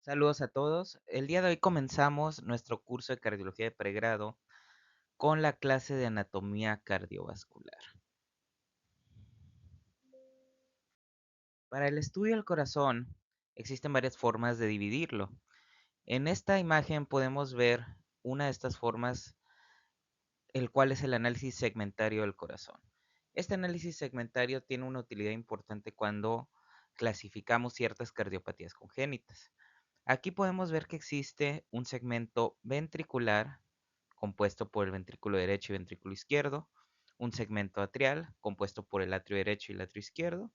Saludos a todos. El día de hoy comenzamos nuestro curso de cardiología de pregrado con la clase de anatomía cardiovascular. Para el estudio del corazón existen varias formas de dividirlo. En esta imagen podemos ver una de estas formas, el cual es el análisis segmentario del corazón. Este análisis segmentario tiene una utilidad importante cuando clasificamos ciertas cardiopatías congénitas. Aquí podemos ver que existe un segmento ventricular compuesto por el ventrículo derecho y ventrículo izquierdo, un segmento atrial compuesto por el atrio derecho y el atrio izquierdo,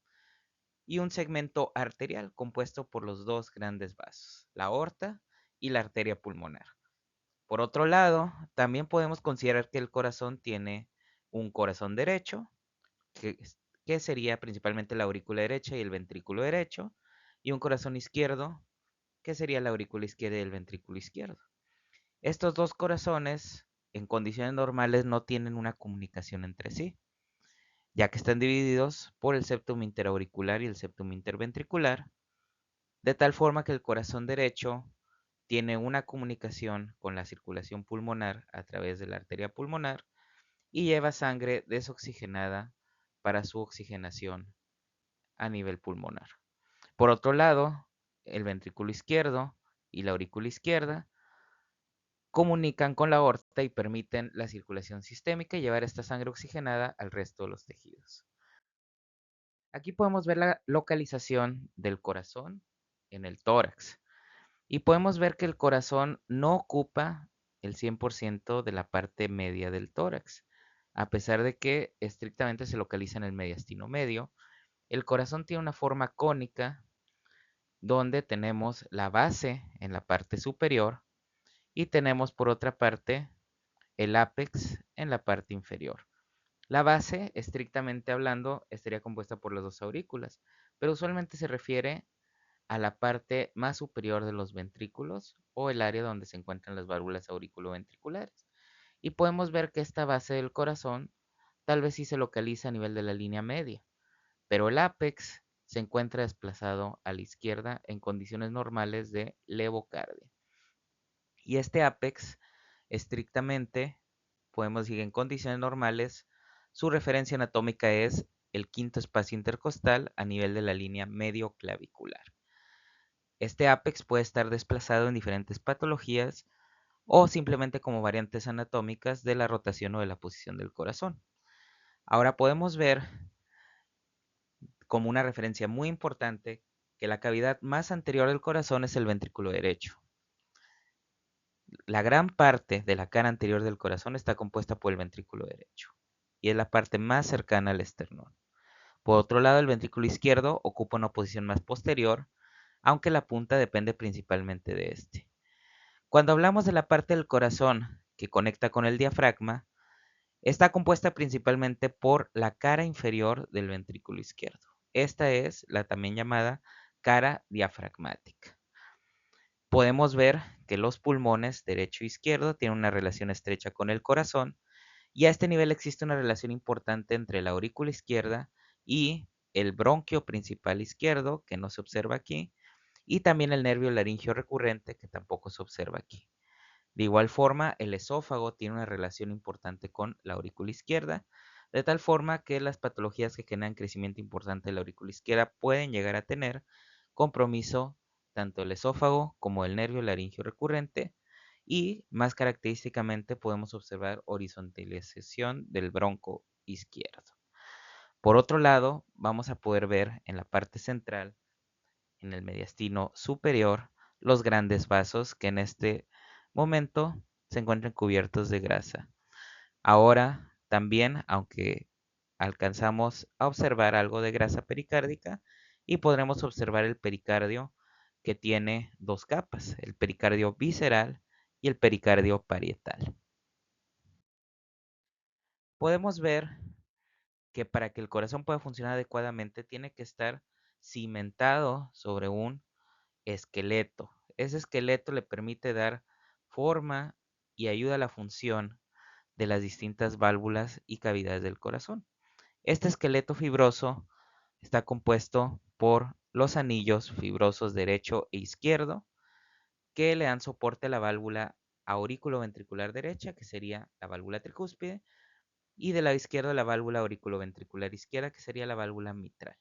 y un segmento arterial compuesto por los dos grandes vasos, la aorta y la arteria pulmonar. Por otro lado, también podemos considerar que el corazón tiene un corazón derecho, que, que sería principalmente la aurícula derecha y el ventrículo derecho, y un corazón izquierdo, que sería la aurícula izquierda y el ventrículo izquierdo. Estos dos corazones, en condiciones normales, no tienen una comunicación entre sí, ya que están divididos por el septum interauricular y el septum interventricular, de tal forma que el corazón derecho tiene una comunicación con la circulación pulmonar a través de la arteria pulmonar y lleva sangre desoxigenada para su oxigenación a nivel pulmonar. Por otro lado, el ventrículo izquierdo y la aurícula izquierda comunican con la aorta y permiten la circulación sistémica y llevar esta sangre oxigenada al resto de los tejidos. Aquí podemos ver la localización del corazón en el tórax y podemos ver que el corazón no ocupa el 100% de la parte media del tórax. A pesar de que estrictamente se localiza en el mediastino medio, el corazón tiene una forma cónica donde tenemos la base en la parte superior y tenemos por otra parte el ápex en la parte inferior. La base, estrictamente hablando, estaría compuesta por las dos aurículas, pero usualmente se refiere a la parte más superior de los ventrículos o el área donde se encuentran las válvulas auriculoventriculares. Y podemos ver que esta base del corazón tal vez sí se localiza a nivel de la línea media, pero el ápex se encuentra desplazado a la izquierda en condiciones normales de levocardia. Y este ápex, estrictamente, podemos decir en condiciones normales, su referencia anatómica es el quinto espacio intercostal a nivel de la línea medio clavicular. Este ápex puede estar desplazado en diferentes patologías o simplemente como variantes anatómicas de la rotación o de la posición del corazón. Ahora podemos ver como una referencia muy importante que la cavidad más anterior del corazón es el ventrículo derecho. La gran parte de la cara anterior del corazón está compuesta por el ventrículo derecho y es la parte más cercana al esternón. Por otro lado, el ventrículo izquierdo ocupa una posición más posterior, aunque la punta depende principalmente de este. Cuando hablamos de la parte del corazón que conecta con el diafragma, está compuesta principalmente por la cara inferior del ventrículo izquierdo. Esta es la también llamada cara diafragmática. Podemos ver que los pulmones derecho e izquierdo tienen una relación estrecha con el corazón y a este nivel existe una relación importante entre la aurícula izquierda y el bronquio principal izquierdo, que no se observa aquí, y también el nervio laringio recurrente, que tampoco se observa aquí. De igual forma, el esófago tiene una relación importante con la aurícula izquierda, de tal forma que las patologías que generan crecimiento importante de la aurícula izquierda pueden llegar a tener compromiso tanto el esófago como el nervio laringio recurrente y más característicamente podemos observar horizontalización del bronco izquierdo. Por otro lado, vamos a poder ver en la parte central, en el mediastino superior, los grandes vasos que en este momento se encuentran cubiertos de grasa. Ahora también, aunque alcanzamos a observar algo de grasa pericárdica y podremos observar el pericardio que tiene dos capas, el pericardio visceral y el pericardio parietal. Podemos ver que para que el corazón pueda funcionar adecuadamente tiene que estar cimentado sobre un esqueleto. Ese esqueleto le permite dar forma y ayuda a la función de las distintas válvulas y cavidades del corazón. Este esqueleto fibroso está compuesto por los anillos fibrosos derecho e izquierdo, que le dan soporte a la válvula aurículo-ventricular derecha, que sería la válvula tricúspide, y del lado izquierdo la válvula auriculoventricular izquierda, que sería la válvula mitral.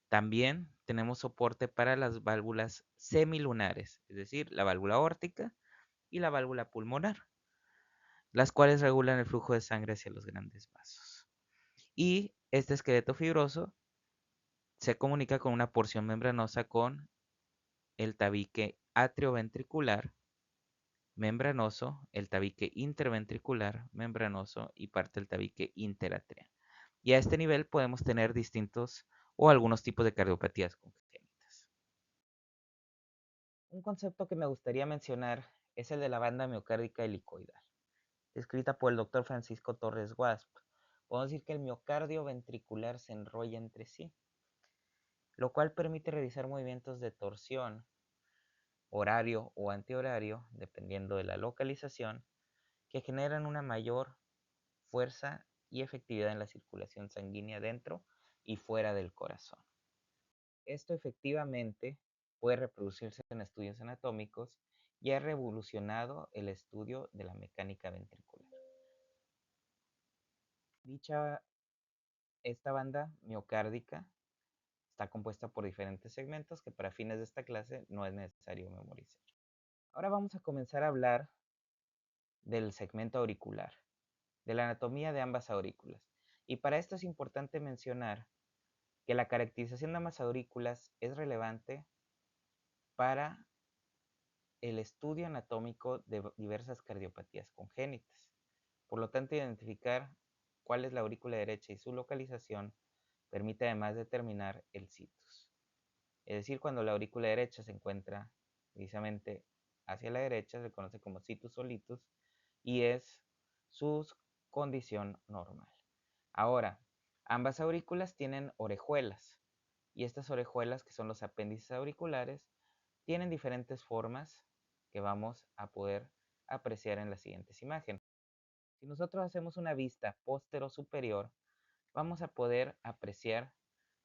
También tenemos soporte para las válvulas semilunares, es decir, la válvula aórtica y la válvula pulmonar, las cuales regulan el flujo de sangre hacia los grandes vasos. Y este esqueleto fibroso se comunica con una porción membranosa con el tabique atrioventricular membranoso, el tabique interventricular membranoso y parte del tabique interatrial. Y a este nivel podemos tener distintos o algunos tipos de cardiopatías congénitas. Un concepto que me gustaría mencionar es el de la banda miocárdica helicoidal, descrita por el doctor Francisco Torres Guasp. Podemos decir que el miocardio ventricular se enrolla entre sí, lo cual permite realizar movimientos de torsión, horario o antihorario, dependiendo de la localización, que generan una mayor fuerza y efectividad en la circulación sanguínea dentro y fuera del corazón. Esto efectivamente puede reproducirse en estudios anatómicos y ha revolucionado el estudio de la mecánica ventricular. Esta banda miocárdica está compuesta por diferentes segmentos que para fines de esta clase no es necesario memorizar. Ahora vamos a comenzar a hablar del segmento auricular, de la anatomía de ambas aurículas. Y para esto es importante mencionar que la caracterización de ambas aurículas es relevante para el estudio anatómico de diversas cardiopatías congénitas. Por lo tanto, identificar cuál es la aurícula derecha y su localización permite además determinar el situs. Es decir, cuando la aurícula derecha se encuentra precisamente hacia la derecha, se conoce como situs o litus y es su condición normal. Ahora, ambas aurículas tienen orejuelas y estas orejuelas, que son los apéndices auriculares, tienen diferentes formas que vamos a poder apreciar en las siguientes imágenes. Si nosotros hacemos una vista póstero-superior, vamos a poder apreciar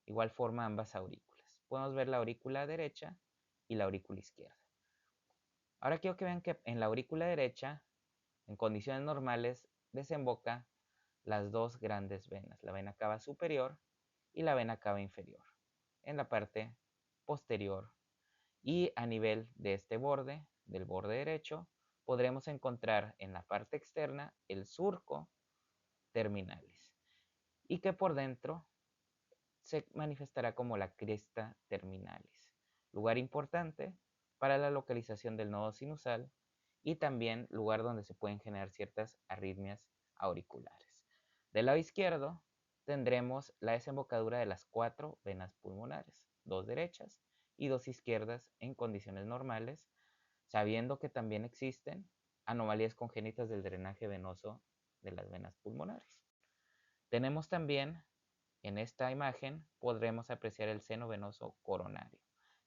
de igual forma ambas aurículas. Podemos ver la aurícula derecha y la aurícula izquierda. Ahora quiero que vean que en la aurícula derecha, en condiciones normales, desemboca las dos grandes venas, la vena cava superior y la vena cava inferior, en la parte posterior. Y a nivel de este borde, del borde derecho, podremos encontrar en la parte externa el surco terminalis y que por dentro se manifestará como la cresta terminalis, lugar importante para la localización del nodo sinusal y también lugar donde se pueden generar ciertas arritmias auriculares. Del lado izquierdo tendremos la desembocadura de las 4 venas pulmonares, 2 derechas y 2 izquierdas en condiciones normales, sabiendo que también existen anomalías congénitas del drenaje venoso de las venas pulmonares. Tenemos también en esta imagen podremos apreciar el seno venoso coronario,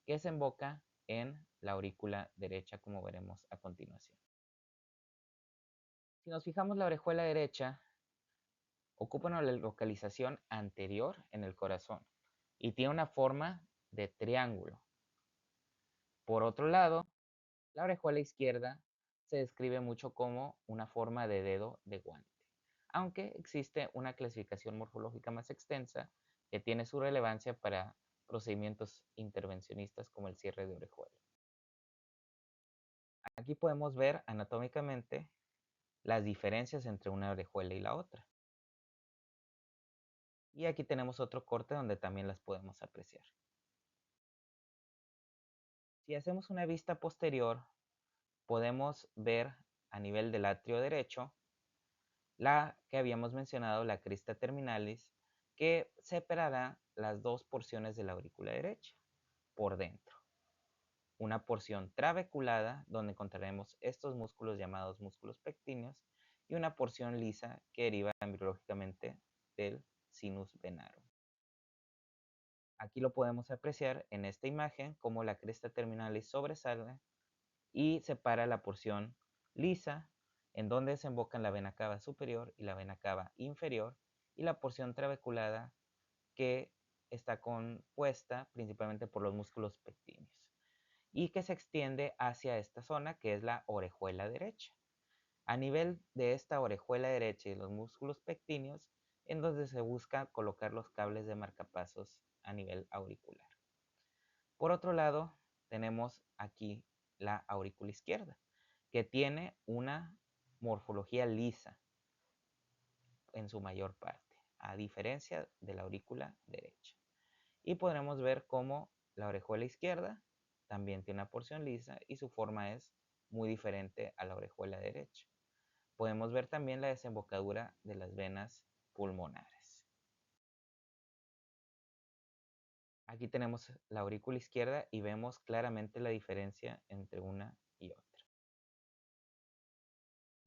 que desemboca en la aurícula derecha, como veremos a continuación. Si nos fijamos, la orejuela derecha ocupa una localización anterior en el corazón y tiene una forma de triángulo. Por otro lado, la orejuela izquierda se describe mucho como una forma de dedo de guante, aunque existe una clasificación morfológica más extensa que tiene su relevancia para procedimientos intervencionistas como el cierre de orejuela. Aquí podemos ver anatómicamente las diferencias entre una orejuela y la otra. Y aquí tenemos otro corte donde también las podemos apreciar. Si hacemos una vista posterior, podemos ver a nivel del atrio derecho la que habíamos mencionado, la crista terminalis, que separará las dos porciones de la aurícula derecha por dentro. Una porción trabeculada, donde encontraremos estos músculos llamados músculos pectíneos, y una porción lisa que deriva embriológicamente del sinus venarum. Aquí lo podemos apreciar en esta imagen como la cresta terminalis sobresale y separa la porción lisa, en donde desembocan la vena cava superior y la vena cava inferior, y la porción trabeculada, que está compuesta principalmente por los músculos pectíneos. y que se extiende hacia esta zona que es la orejuela derecha. A nivel de esta orejuela derecha y los músculos pectíneos, en donde se busca colocar los cables de marcapasos a nivel auricular. Por otro lado, tenemos aquí la aurícula izquierda, que tiene una morfología lisa en su mayor parte, a diferencia de la aurícula derecha. Y podremos ver cómo la orejuela izquierda también tiene una porción lisa y su forma es muy diferente a la orejuela derecha. Podemos ver también la desembocadura de las venas pulmonares. Aquí tenemos la aurícula izquierda y vemos claramente la diferencia entre una y otra.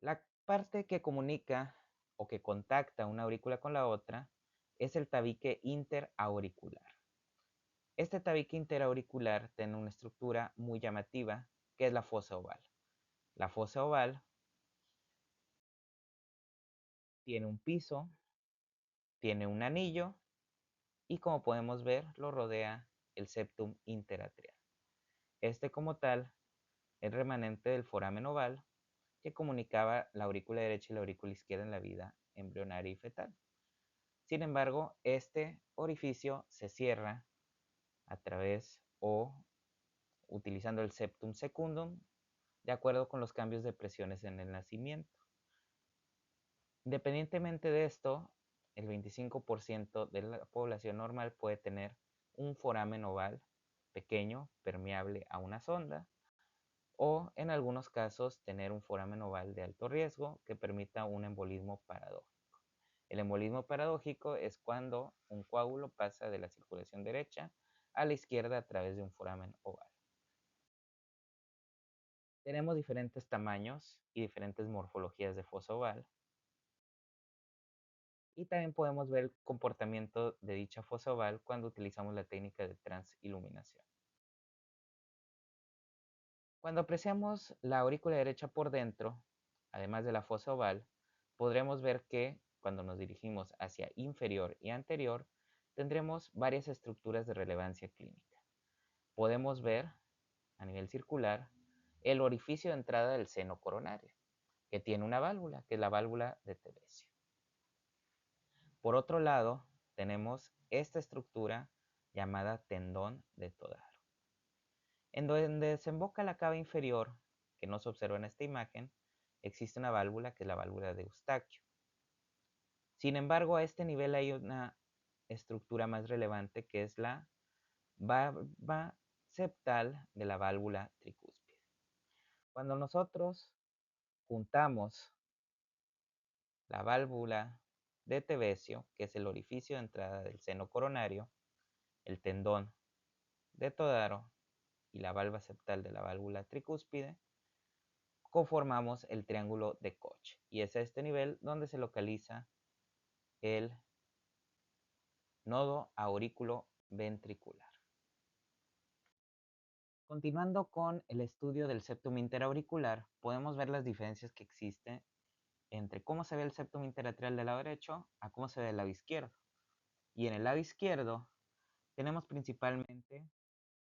La parte que comunica o que contacta una aurícula con la otra es el tabique interauricular. Este tabique interauricular tiene una estructura muy llamativa que es la fosa oval. La fosa oval tiene un piso, tiene un anillo y como podemos ver lo rodea el septum interatrial. Este como tal es remanente del foramen oval que comunicaba la aurícula derecha y la aurícula izquierda en la vida embrionaria y fetal. Sin embargo, este orificio se cierra a través o utilizando el septum secundum de acuerdo con los cambios de presiones en el nacimiento. Independientemente de esto, el 25% de la población normal puede tener un foramen oval pequeño, permeable a una sonda, o en algunos casos tener un foramen oval de alto riesgo que permita un embolismo paradójico. El embolismo paradójico es cuando un coágulo pasa de la circulación derecha a la izquierda a través de un foramen oval. Tenemos diferentes tamaños y diferentes morfologías de fosa oval. Y también podemos ver el comportamiento de dicha fosa oval cuando utilizamos la técnica de transiluminación. Cuando apreciamos la aurícula derecha por dentro, además de la fosa oval, podremos ver que cuando nos dirigimos hacia inferior y anterior, tendremos varias estructuras de relevancia clínica. Podemos ver, a nivel circular, el orificio de entrada del seno coronario, que tiene una válvula, que es la válvula de Tevesio. Por otro lado, tenemos esta estructura llamada tendón de Todaro. En donde desemboca la cava inferior, que no se observa en esta imagen, existe una válvula que es la válvula de Eustaquio. Sin embargo, a este nivel hay una estructura más relevante que es la valva septal de la válvula tricúspide. Cuando nosotros juntamos la válvula de Tevesio, que es el orificio de entrada del seno coronario, el tendón de Todaro y la valva septal de la válvula tricúspide, conformamos el triángulo de Koch. Y es a este nivel donde se localiza el nodo aurículo ventricular. Continuando con el estudio del septum interauricular, podemos ver las diferencias que existen entre cómo se ve el septum interatrial del lado derecho a cómo se ve del lado izquierdo. Y en el lado izquierdo tenemos principalmente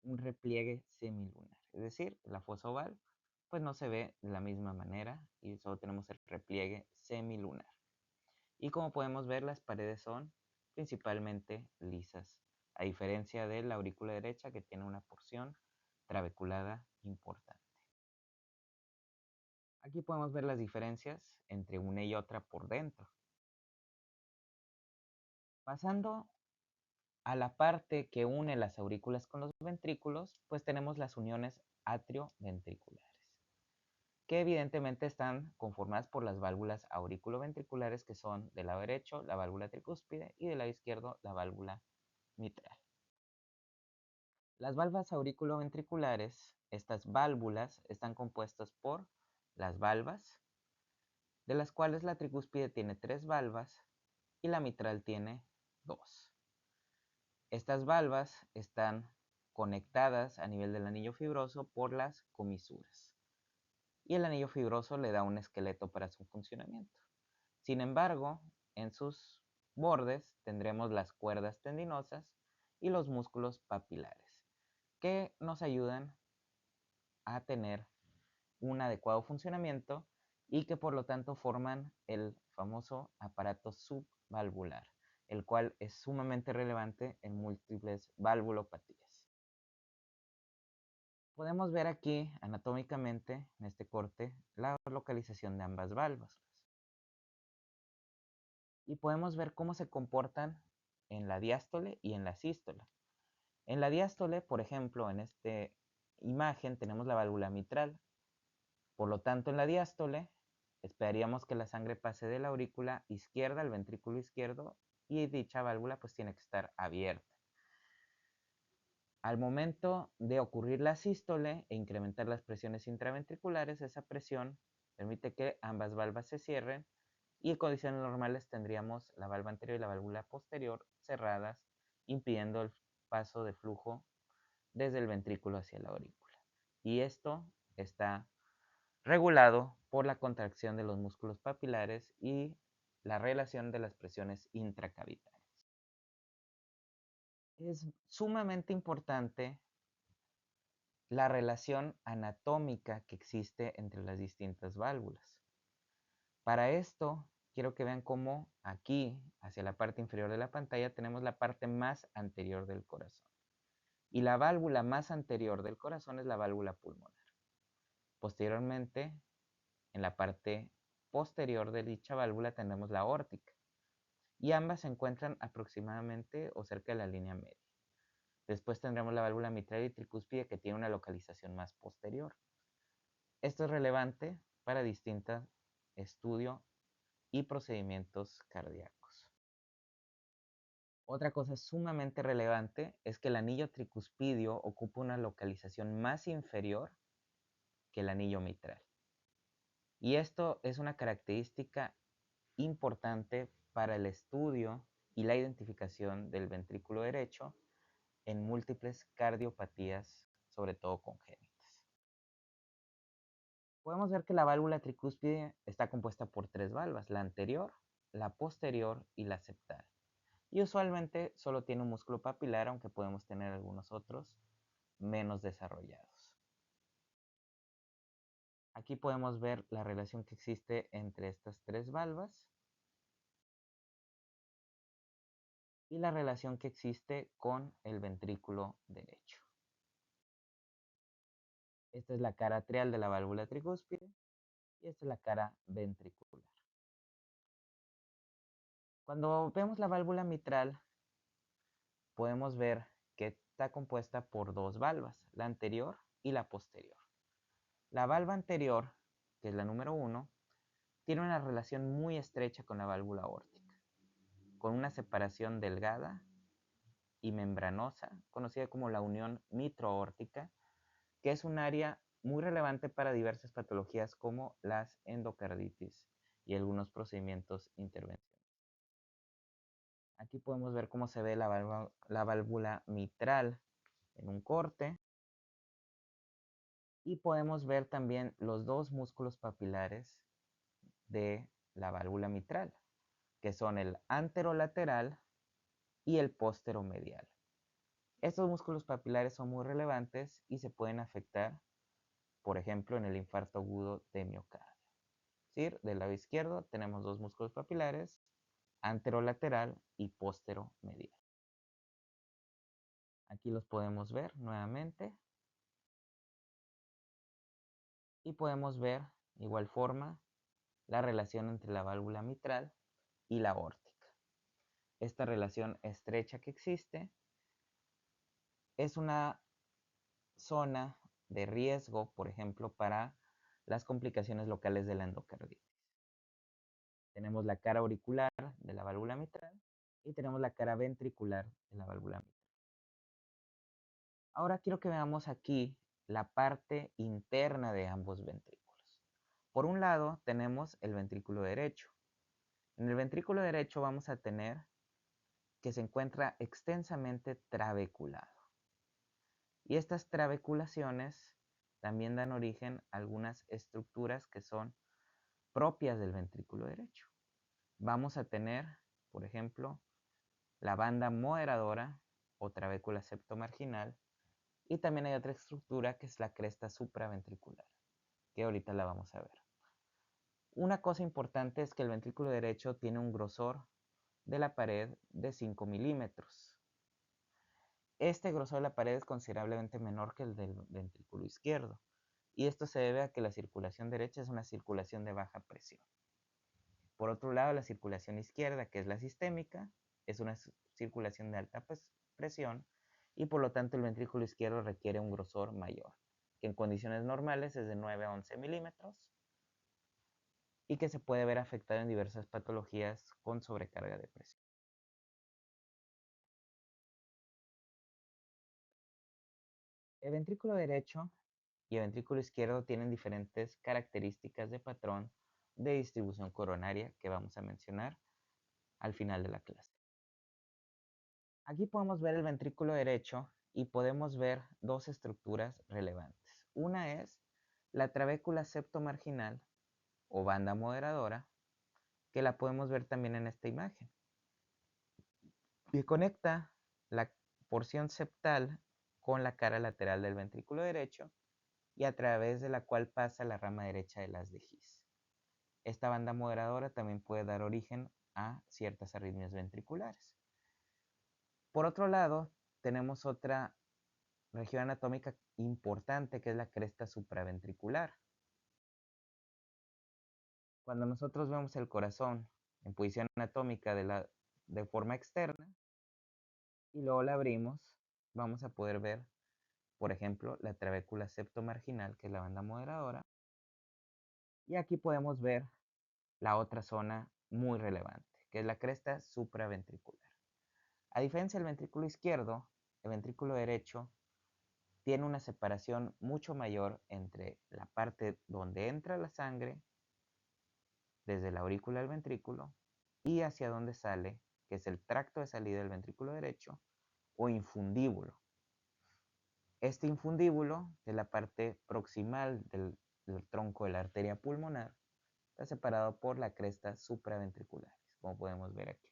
un repliegue semilunar, es decir, la fosa oval pues no se ve de la misma manera y solo tenemos el repliegue semilunar. Y como podemos ver, las paredes son principalmente lisas, a diferencia de la aurícula derecha que tiene una porción trabeculada importante. Aquí podemos ver las diferencias entre una y otra por dentro. Pasando a la parte que une las aurículas con los ventrículos, pues tenemos las uniones atrioventriculares, que evidentemente están conformadas por las válvulas auriculoventriculares que son del lado derecho la válvula tricúspide y del lado izquierdo la válvula mitral. Las válvulas auriculoventriculares, estas válvulas están compuestas por las valvas, de las cuales la tricúspide tiene 3 valvas y la mitral tiene 2. Estas valvas están conectadas a nivel del anillo fibroso por las comisuras. Y el anillo fibroso le da un esqueleto para su funcionamiento. Sin embargo, en sus bordes tendremos las cuerdas tendinosas y los músculos papilares, que nos ayudan a tener un adecuado funcionamiento y que por lo tanto forman el famoso aparato subvalvular, el cual es sumamente relevante en múltiples valvulopatías. Podemos ver aquí anatómicamente en este corte la localización de ambas válvulas y podemos ver cómo se comportan en la diástole y en la sístole. En la diástole, por ejemplo, en esta imagen tenemos la válvula mitral. Por lo tanto, en la diástole esperaríamos que la sangre pase de la aurícula izquierda al ventrículo izquierdo y dicha válvula pues tiene que estar abierta. Al momento de ocurrir la sístole e incrementar las presiones intraventriculares, esa presión permite que ambas válvulas se cierren y en condiciones normales tendríamos la válvula anterior y la válvula posterior cerradas, impidiendo el paso de flujo desde el ventrículo hacia la aurícula. Y esto está regulado por la contracción de los músculos papilares y la relación de las presiones intracavitarias. Es sumamente importante la relación anatómica que existe entre las distintas válvulas. Para esto, quiero que vean cómo aquí, hacia la parte inferior de la pantalla, tenemos la parte más anterior del corazón. Y la válvula más anterior del corazón es la válvula pulmonar. Posteriormente, en la parte posterior de dicha válvula tenemos la aórtica. Y ambas se encuentran aproximadamente o cerca de la línea media. Después tendremos la válvula mitral y tricúspide que tiene una localización más posterior. Esto es relevante para distintos estudios y procedimientos cardíacos. Otra cosa sumamente relevante es que el anillo tricuspidio ocupa una localización más inferior que el anillo mitral. Y esto es una característica importante para el estudio y la identificación del ventrículo derecho en múltiples cardiopatías, sobre todo congénitas. Podemos ver que la válvula tricúspide está compuesta por tres válvulas, la anterior, la posterior y la septal. Y usualmente solo tiene un músculo papilar, aunque podemos tener algunos otros menos desarrollados. Aquí podemos ver la relación que existe entre estas tres válvulas y la relación que existe con el ventrículo derecho. Esta es la cara atrial de la válvula tricúspide y esta es la cara ventricular. Cuando vemos la válvula mitral, podemos ver que está compuesta por dos valvas, la anterior y la posterior. La valva anterior, que es la número 1, tiene una relación muy estrecha con la válvula aórtica, con una separación delgada y membranosa, conocida como la unión mitroaórtica, que es un área muy relevante para diversas patologías como las endocarditis y algunos procedimientos intervencionales. Aquí podemos ver cómo se ve la válvula mitral en un corte y podemos ver también los dos músculos papilares de la válvula mitral, que son el anterolateral y el posteromedial. Estos músculos papilares son muy relevantes y se pueden afectar, por ejemplo, en el infarto agudo de miocardio. ¿Sí? Del lado izquierdo tenemos dos músculos papilares, anterolateral y posteromedial. Aquí los podemos ver nuevamente. Y podemos ver, de igual forma, la relación entre la válvula mitral y la aórtica. Esta relación estrecha que existe es una zona de riesgo, por ejemplo, para las complicaciones locales de la endocarditis. Tenemos la cara auricular de la válvula mitral y tenemos la cara ventricular de la válvula mitral. Ahora quiero que veamos aquí la parte interna de ambos ventrículos. Por un lado tenemos el ventrículo derecho. En el ventrículo derecho vamos a tener que se encuentra extensamente trabeculado. Y estas trabeculaciones también dan origen a algunas estructuras que son propias del ventrículo derecho. Vamos a tener, por ejemplo, la banda moderadora o trabécula septomarginal, Y también hay otra estructura que es la cresta supraventricular, que ahorita la vamos a ver. Una cosa importante es que el ventrículo derecho tiene un grosor de la pared de 5 milímetros. Este grosor de la pared es considerablemente menor que el del ventrículo izquierdo, y esto se debe a que la circulación derecha es una circulación de baja presión. Por otro lado, la circulación izquierda, que es la sistémica, es una circulación de alta presión, y por lo tanto el ventrículo izquierdo requiere un grosor mayor, que en condiciones normales es de 9 a 11 milímetros, y que se puede ver afectado en diversas patologías con sobrecarga de presión. El ventrículo derecho y el ventrículo izquierdo tienen diferentes características de patrón de distribución coronaria que vamos a mencionar al final de la clase. Aquí podemos ver el ventrículo derecho y podemos ver dos estructuras relevantes. Una es la trabécula septomarginal o banda moderadora, que la podemos ver también en esta imagen, y conecta la porción septal con la cara lateral del ventrículo derecho y a través de la cual pasa la rama derecha de las de His. Esta banda moderadora también puede dar origen a ciertas arritmias ventriculares. Por otro lado, tenemos otra región anatómica importante que es la cresta supraventricular. Cuando nosotros vemos el corazón en posición anatómica de forma externa y luego la abrimos, vamos a poder ver, por ejemplo, la trabécula septomarginal, que es la banda moderadora, y aquí podemos ver la otra zona muy relevante, que es la cresta supraventricular. A diferencia del ventrículo izquierdo, el ventrículo derecho tiene una separación mucho mayor entre la parte donde entra la sangre, desde la aurícula al ventrículo, y hacia donde sale, que es el tracto de salida del ventrículo derecho, o infundíbulo. Este infundíbulo, de la parte proximal del tronco de la arteria pulmonar, está separado por la cresta supraventricular, como podemos ver aquí.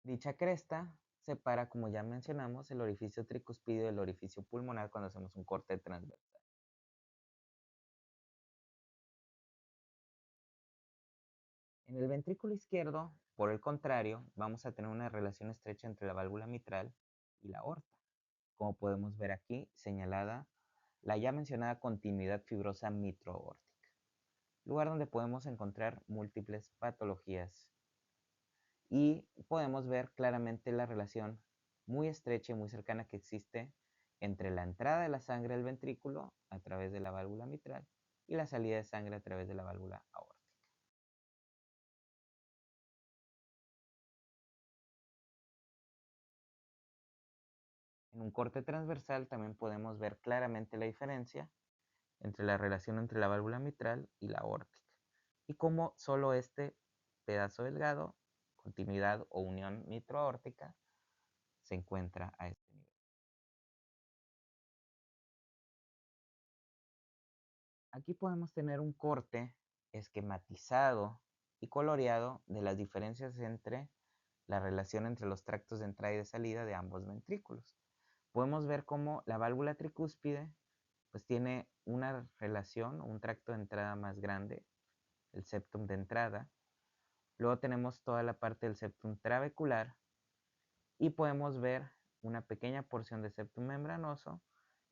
Dicha cresta separa, como ya mencionamos, el orificio tricuspidio del orificio pulmonar cuando hacemos un corte transversal. En el ventrículo izquierdo, por el contrario, vamos a tener una relación estrecha entre la válvula mitral y la aorta, como podemos ver aquí señalada la ya mencionada continuidad fibrosa mitroaórtica, lugar donde podemos encontrar múltiples patologías y podemos ver claramente la relación muy estrecha y muy cercana que existe entre la entrada de la sangre al ventrículo a través de la válvula mitral y la salida de sangre a través de la válvula aórtica. En un corte transversal también podemos ver claramente la diferencia entre la relación entre la válvula mitral y la aórtica y cómo solo este pedazo delgado, continuidad o unión mitroaórtica, se encuentra a este nivel. Aquí podemos tener un corte esquematizado y coloreado de las diferencias entre la relación entre los tractos de entrada y de salida de ambos ventrículos. Podemos ver cómo la válvula tricúspide pues tiene una relación, un tracto de entrada más grande, el septum de entrada. Luego tenemos toda la parte del septum trabecular y podemos ver una pequeña porción de septum membranoso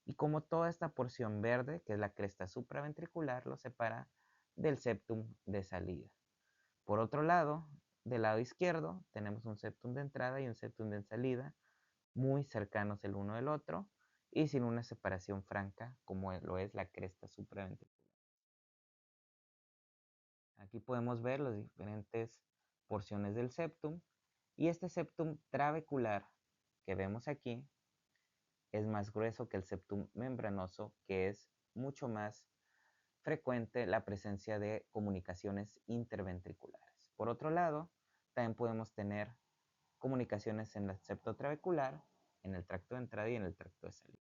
y como toda esta porción verde, que es la cresta supraventricular, lo separa del septum de salida. Por otro lado, del lado izquierdo, tenemos un septum de entrada y un septum de salida muy cercanos el uno del otro y sin una separación franca como lo es la cresta supraventricular. Aquí podemos ver las diferentes porciones del septum y este septum trabecular que vemos aquí es más grueso que el septum membranoso, que es mucho más frecuente la presencia de comunicaciones interventriculares. Por otro lado, también podemos tener comunicaciones en el septo trabecular, en el tracto de entrada y en el tracto de salida.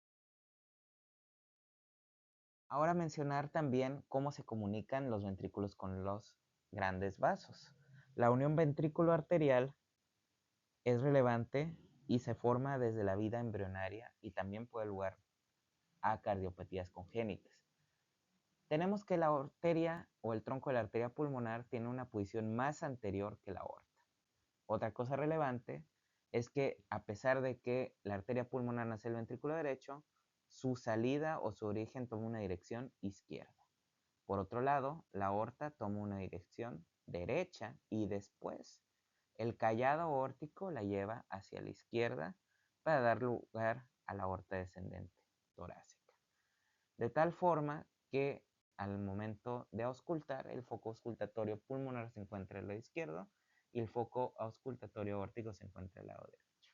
Ahora mencionar también cómo se comunican los ventrículos con los grandes vasos. La unión ventrículo-arterial es relevante y se forma desde la vida embrionaria y también puede dar lugar a cardiopatías congénitas. Tenemos que la arteria o el tronco de la arteria pulmonar tiene una posición más anterior que la aorta. Otra cosa relevante es que a pesar de que la arteria pulmonar nace del ventrículo derecho, su salida o su origen toma una dirección izquierda. Por otro lado, la aorta toma una dirección derecha y después el callado aórtico la lleva hacia la izquierda para dar lugar a la aorta descendente torácica. De tal forma que al momento de auscultar, el foco auscultatorio pulmonar se encuentra al lado izquierdo y el foco auscultatorio aórtico se encuentra al lado derecho.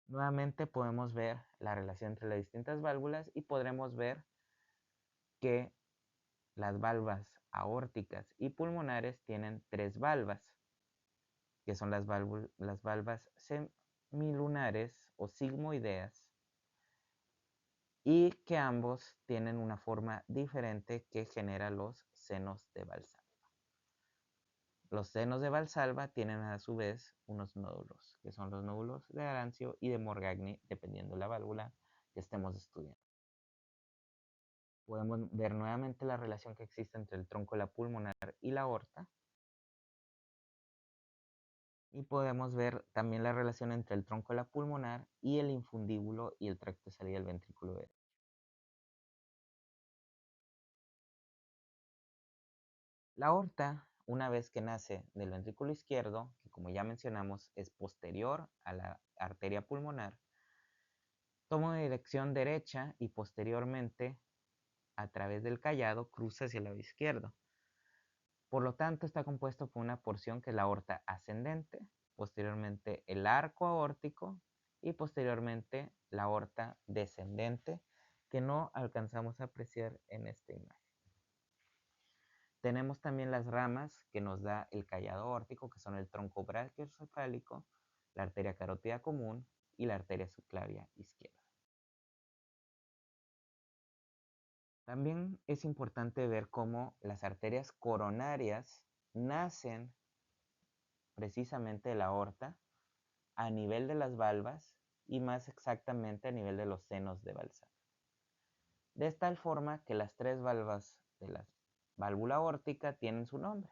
Nuevamente podemos ver la relación entre las distintas válvulas y podremos ver que las valvas aórticas y pulmonares tienen tres valvas, que son las valvas semilunares o sigmoideas, y que ambos tienen una forma diferente que genera los senos de Valsalva. Los senos de Valsalva tienen a su vez unos nódulos, que son los nódulos de Arancio y de Morgagni, dependiendo de la válvula que estemos estudiando. Podemos ver nuevamente la relación que existe entre el tronco de la pulmonar y la aorta. Y podemos ver también la relación entre el tronco de la pulmonar y el infundíbulo y el tracto de salida del ventrículo derecho. La aorta, una vez que nace del ventrículo izquierdo, que como ya mencionamos es posterior a la arteria pulmonar, toma una dirección derecha y posteriormente, a través del callado, cruza hacia el lado izquierdo. Por lo tanto, está compuesto por una porción que es la aorta ascendente, posteriormente el arco aórtico y posteriormente la aorta descendente, que no alcanzamos a apreciar en esta imagen. Tenemos también las ramas que nos da el callado aórtico, que son el tronco brachiocefálico, la arteria carótida común y la arteria subclavia izquierda. También es importante ver cómo las arterias coronarias nacen precisamente de la aorta a nivel de las valvas y más exactamente a nivel de los senos de Valsalva. De tal forma que las tres valvas de la válvula aórtica tienen su nombre.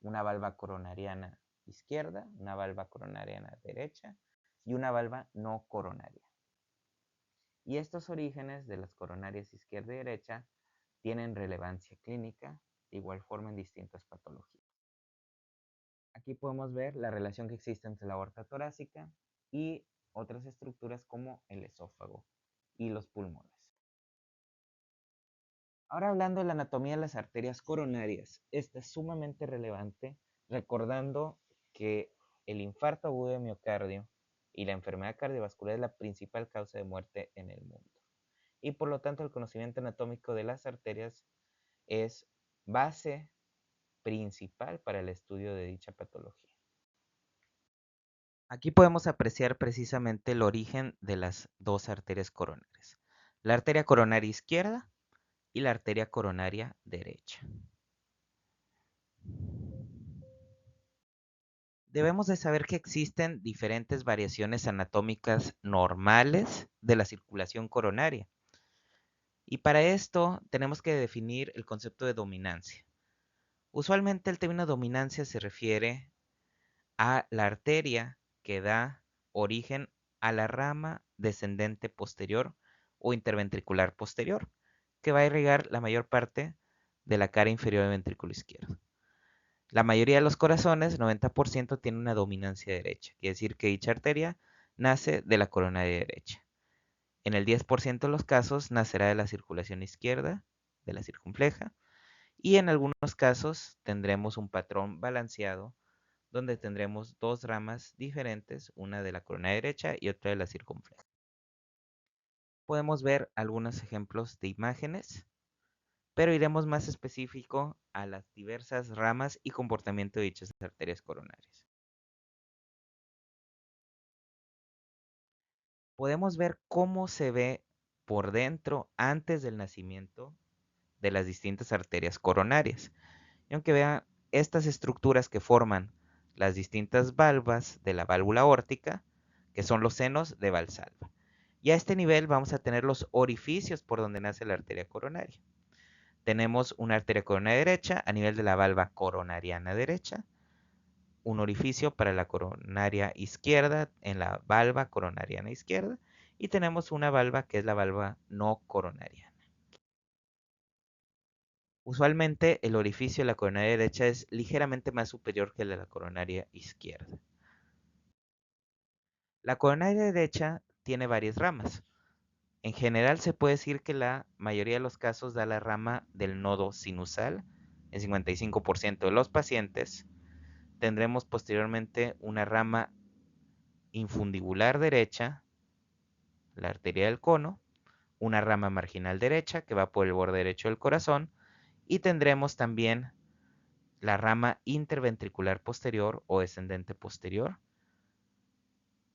Una valva coronariana izquierda, una valva coronariana derecha y una valva no coronaria. Y estos orígenes de las coronarias izquierda y derecha tienen relevancia clínica, de igual forma en distintas patologías. Aquí podemos ver la relación que existe entre la aorta torácica y otras estructuras como el esófago y los pulmones. Ahora hablando de la anatomía de las arterias coronarias, esta es sumamente relevante, recordando que el infarto agudo de miocardio y la enfermedad cardiovascular es la principal causa de muerte en el mundo. Y por lo tanto el conocimiento anatómico de las arterias es base principal para el estudio de dicha patología. Aquí podemos apreciar precisamente el origen de las dos arterias coronarias, la arteria coronaria izquierda y la arteria coronaria derecha. Debemos de saber que existen diferentes variaciones anatómicas normales de la circulación coronaria. Y para esto tenemos que definir el concepto de dominancia. Usualmente el término dominancia se refiere a la arteria que da origen a la rama descendente posterior o interventricular posterior, que va a irrigar la mayor parte de la cara inferior del ventrículo izquierdo. La mayoría de los corazones, 90%, tiene una dominancia derecha, quiere decir que dicha arteria nace de la coronaria derecha. En el 10% de los casos nacerá de la circulación izquierda, de la circunfleja, y en algunos casos tendremos un patrón balanceado donde tendremos dos ramas diferentes, una de la coronaria derecha y otra de la circunfleja. Podemos ver algunos ejemplos de imágenes, pero iremos más específico a las diversas ramas y comportamiento de dichas arterias coronarias. Podemos ver cómo se ve por dentro antes del nacimiento de las distintas arterias coronarias. Y aunque vean estas estructuras que forman las distintas valvas de la válvula aórtica, que son los senos de Valsalva. Y a este nivel vamos a tener los orificios por donde nace la arteria coronaria. Tenemos una arteria coronaria derecha a nivel de la valva coronariana derecha, un orificio para la coronaria izquierda en la valva coronariana izquierda, y tenemos una valva que es la valva no coronariana. Usualmente el orificio de la coronaria derecha es ligeramente más superior que el de la coronaria izquierda. La coronaria derecha tiene varias ramas. En general se puede decir que la mayoría de los casos da la rama del nodo sinusal. En 55% de los pacientes tendremos posteriormente una rama infundibular derecha, la arteria del cono, una rama marginal derecha que va por el borde derecho del corazón, y tendremos también la rama interventricular posterior o descendente posterior.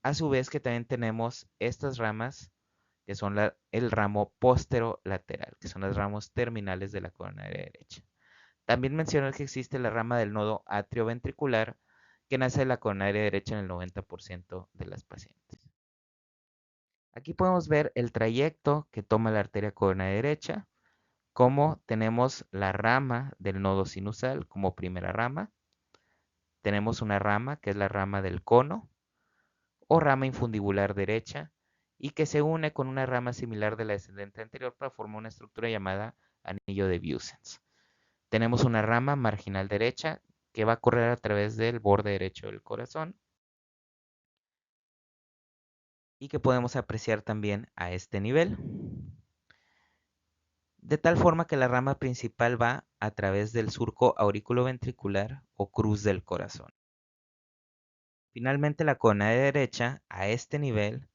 A su vez que también tenemos estas ramas que son el ramo posterolateral, que son los ramos terminales de la coronaria derecha. También mencionar que existe la rama del nodo atrioventricular que nace de la coronaria derecha en el 90% de las pacientes. Aquí podemos ver el trayecto que toma la arteria coronaria derecha, como tenemos la rama del nodo sinusal como primera rama, tenemos una rama que es la rama del cono o rama infundibular derecha y que se une con una rama similar de la descendente anterior para formar una estructura llamada anillo de Vieussens. Tenemos una rama marginal derecha que va a correr a través del borde derecho del corazón y que podemos apreciar también a este nivel. De tal forma que la rama principal va a través del surco auriculoventricular o cruz del corazón. Finalmente, la coronaria derecha, a este nivel,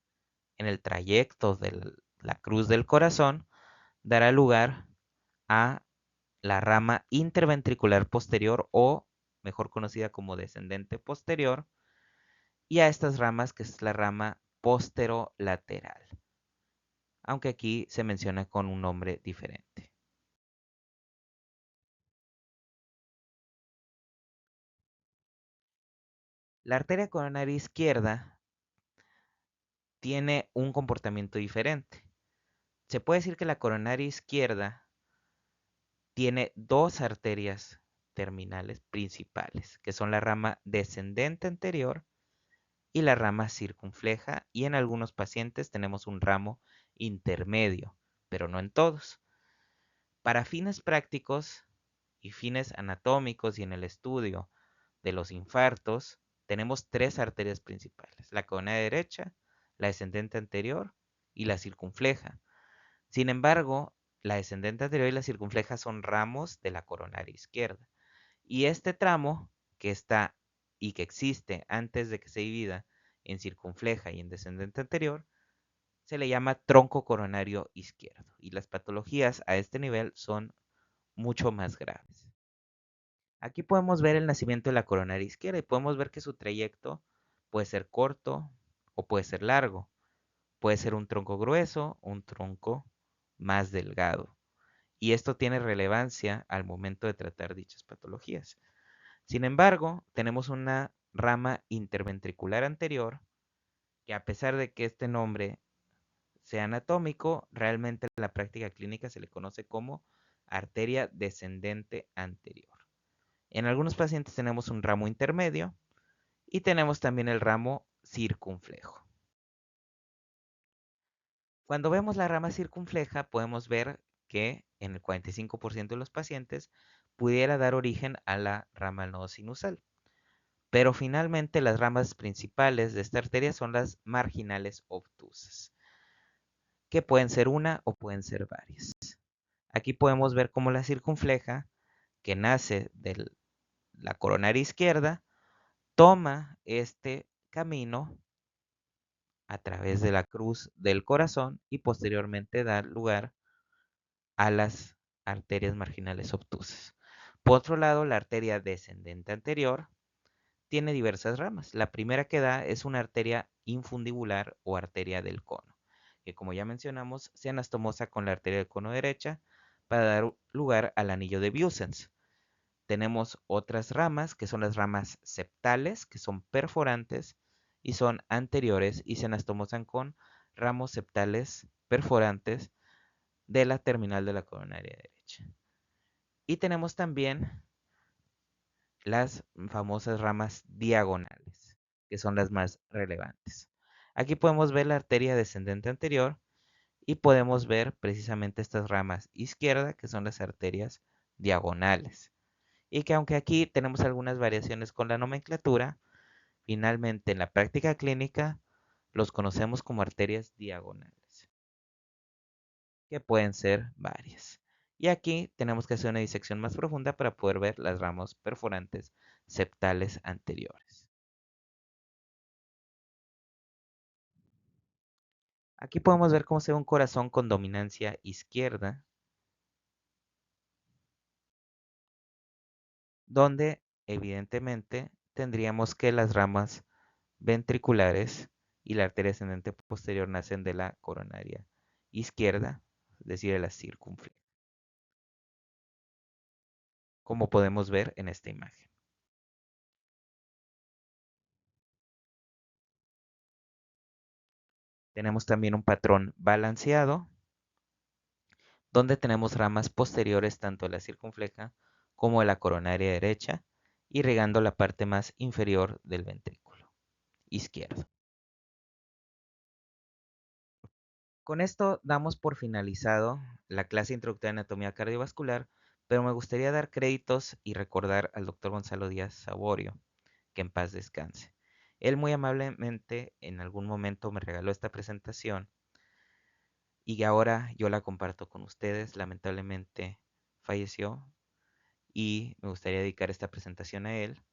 en el trayecto de la cruz del corazón, dará lugar a la rama interventricular posterior o mejor conocida como descendente posterior, y a estas ramas que es la rama posterolateral, aunque aquí se menciona con un nombre diferente. La arteria coronaria izquierda tiene un comportamiento diferente. Se puede decir que la coronaria izquierda tiene dos arterias terminales principales, que son la rama descendente anterior y la rama circunfleja, y en algunos pacientes tenemos un ramo intermedio, pero no en todos. Para fines prácticos y fines anatómicos y en el estudio de los infartos, tenemos tres arterias principales: la coronaria derecha, la descendente anterior y la circunfleja. Sin embargo, la descendente anterior y la circunfleja son ramos de la coronaria izquierda. Y este tramo que está y que existe antes de que se divida en circunfleja y en descendente anterior, se le llama tronco coronario izquierdo. Y las patologías a este nivel son mucho más graves. Aquí podemos ver el nacimiento de la coronaria izquierda y podemos ver que su trayecto puede ser corto o puede ser largo. Puede ser un tronco grueso o un tronco más delgado. Y esto tiene relevancia al momento de tratar dichas patologías. Sin embargo, tenemos una rama interventricular anterior que, a pesar de que este nombre sea anatómico, realmente en la práctica clínica se le conoce como arteria descendente anterior. En algunos pacientes tenemos un ramo intermedio y tenemos también el ramo circunflejo. Cuando vemos la rama circunfleja, podemos ver que en el 45% de los pacientes pudiera dar origen a la rama del nodo sinusal. Pero finalmente las ramas principales de esta arteria son las marginales obtusas, que pueden ser una o pueden ser varias. Aquí podemos ver cómo la circunfleja, que nace de la coronaria izquierda, toma este camino a través de la cruz del corazón y posteriormente da lugar a las arterias marginales obtusas. Por otro lado, la arteria descendente anterior tiene diversas ramas. La primera que da es una arteria infundibular o arteria del cono, que, como ya mencionamos, se anastomosa con la arteria del cono derecha para dar lugar al anillo de Vieussens. Tenemos otras ramas, que son las ramas septales, que son perforantes y son anteriores y se anastomosan con ramos septales perforantes de la terminal de la coronaria derecha. Y tenemos también las famosas ramas diagonales, que son las más relevantes. Aquí podemos ver la arteria descendente anterior y podemos ver precisamente estas ramas izquierda, que son las arterias diagonales. Y que aunque aquí tenemos algunas variaciones con la nomenclatura, finalmente en la práctica clínica los conocemos como arterias diagonales, que pueden ser varias. Y aquí tenemos que hacer una disección más profunda para poder ver las ramas perforantes septales anteriores. Aquí podemos ver cómo se ve un corazón con dominancia izquierda, donde evidentemente tendríamos que las ramas ventriculares y la arteria ascendente posterior nacen de la coronaria izquierda, es decir, de la circunfleja, como podemos ver en esta imagen. Tenemos también un patrón balanceado, donde tenemos ramas posteriores tanto de la circunfleja como de la coronaria derecha, irrigando la parte más inferior del ventrículo izquierdo. Con esto damos por finalizado la clase introductoria de anatomía cardiovascular, pero me gustaría dar créditos y recordar al doctor Gonzalo Díaz Saborio, que en paz descanse. Él muy amablemente en algún momento me regaló esta presentación y ahora yo la comparto con ustedes. Lamentablemente falleció y me gustaría dedicar esta presentación a él.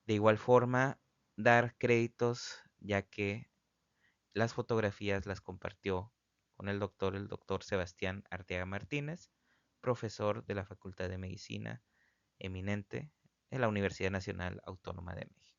De igual forma, dar créditos ya que las fotografías las compartió con el doctor Sebastián Arteaga Martínez, profesor de la Facultad de Medicina, eminente en la Universidad Nacional Autónoma de México.